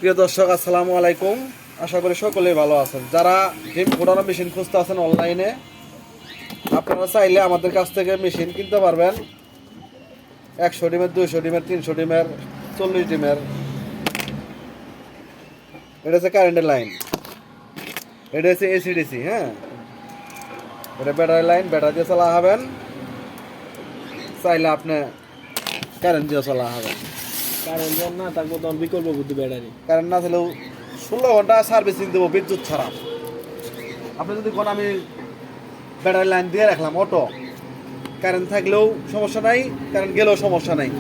প্রিয় দর্শক, আসসালামু আলাইকুম। আশা করি সকলেই ভালো আছেন। যারা ডিম ফোটানো মেশিন খুঁজতে আছেন অনলাইনে, আপনারা চাইলে আমাদের কাছ থেকে মেশিন কিনতে পারবেন। 100 ডিমের, 200 ডিমের, 300 ডিমের, 40 ডিমের। এটা হচ্ছে কারেন্টের লাইন, এটা হচ্ছে এসিডিসি। হ্যাঁ, এটা ব্যাটারি লাইন, ব্যাটারি দিয়ে চালা হবেন। চাইলে আপনি কারেন্ট দিয়ে চালা হবেন। কারেন্ট না থাকবো তখন বিকল্প বুদ্ধি ব্যাটারি। কারেন্ট না থাকলেও 16 ঘন্টা সার্ভিসিং দেবো বিদ্যুৎ ছাড়া। আপনি যদি কোন আমি ব্যাটারি লাইন দিয়ে রাখলাম অটো, কারেন্ট থাকলেও সমস্যা নাই, কারেন্ট গেলেও সমস্যা নাই।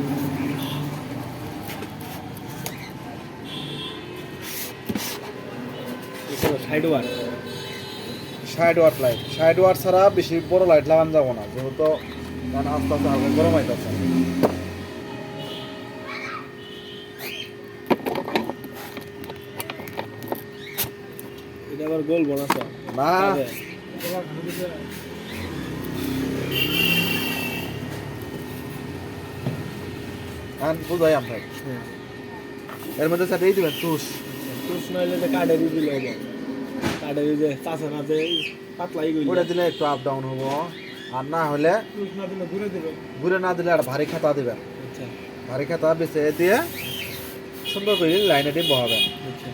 সাইড ওয়ার 60 ওয়াট লাইট, 60 ওয়াট ছাড়া বেশি বড় লাইট লাগানো যাবো না, যেহেতু কারণ আস্তে আস্তে আগুন গরম হইতেছে। এটা আবার গোল বোনাস না, বুঝাই আপনার এর মধ্যে সাথে এই দিবেন তুষ। তুষ নইলে যে কাঠেরই দিলে হবে, কাঠেরই যে চাষা না যে পাতলাই গইল ওটা দিলে একটু আপ ডাউন হবো, আর না হলে তুষ না দিলে ঘুরে দিবে। ঘুরে না দিলে আর ভারী খাতা দিবেন। আচ্ছা ভারী খাতা বেছে দিয়ে সুন্দর করে লাইনে ডিম বহাবেন। আচ্ছা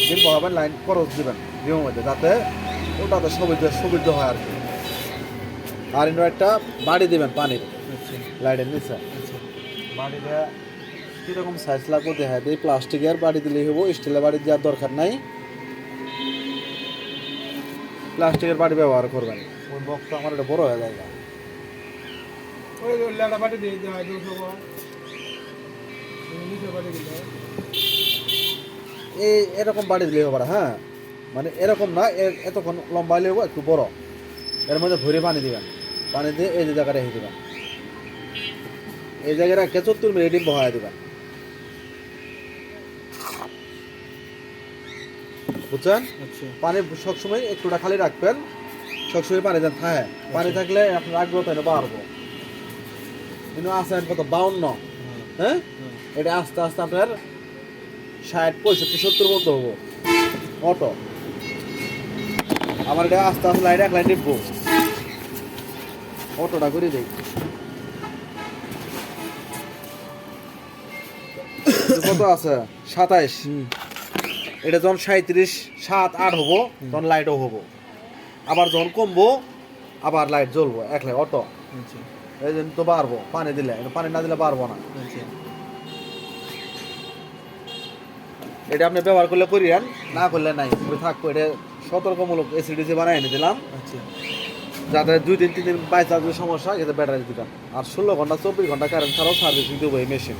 ডিম বহাবেন, লাইন খরচ দিবেন ডিমের মধ্যে, যাতে ওটাতে সুবিধা হয় আর কি। আর একটা বাড়ি দিবেন পানির আচ্ছা লাইটের নিচে। আচ্ছা বাড়িটা কীরকম সাইজ লাগবে দেখা যায়। প্লাস্টিকের বাড়ি দিলেই হবো, স্টিলের বাড়ি দেওয়ার দরকার নাই। প্লাস্টিকের বাড়ি ব্যবহার করবেন। ওই বক্সটা আমার এটা বড় হয়ে যায়। ওই লাড়া বাটি দিয়ে দেওয়া হয় 200 টাকা নিচে বাটি দিলে এরকম বাড়ি দিলেই হবে। হ্যাঁ, মানে এরকম না, এতক্ষণ লম্বা হলে হবো, একটু বড়। এর মধ্যে ভরে পানি দিবেন, পানি দিয়ে এই যে জায়গাটা রেখে দেবেন, এই জায়গায় রেখে 74 মিনিট ডিম বহায় দেবেন। বুঝছেন? আচ্ছা পানি সবসময় একটুটা খালি রাখবেন, সবসময় পানি দেন। হ্যাঁ, পানি থাকলে আপনার রাখবো তাই বাড়বো। কিন্তু আসেন কত 52। হ্যাঁ, এটা আস্তে আস্তে আপনার 60, 65, 70 মতো হবো অটো। আমার এটা আস্তে আস্তে লাইন এক লাইন নিবো, অটোটা করে দিই। কত আছে 27। এটা যখন 37, 7, 8 হবো, তখন লাইটও হবো। আবার যখন কমবো আবার লাইট জ্বলবো এক লাইট অটো। আচ্ছা এই জন্য তো বাড়বো পানি দিলে, পানি না দিলে বাড়বো না। আচ্ছা এটা আপনি ব্যবহার করলে করিয়েন, না করলে নাই থাকবো। এটা সতর্কমূলক এসিডিসি বানাই এনে দিলাম, আচ্ছা যাতে 2-3 দিন বাইচার যদি সমস্যা হয় এতে ব্যাটারি দিতাম। আর 16 ঘন্টা 24 ঘন্টা কারেন্ট ছাড়াও সার্ভিসিং দেবো এই মেশিন।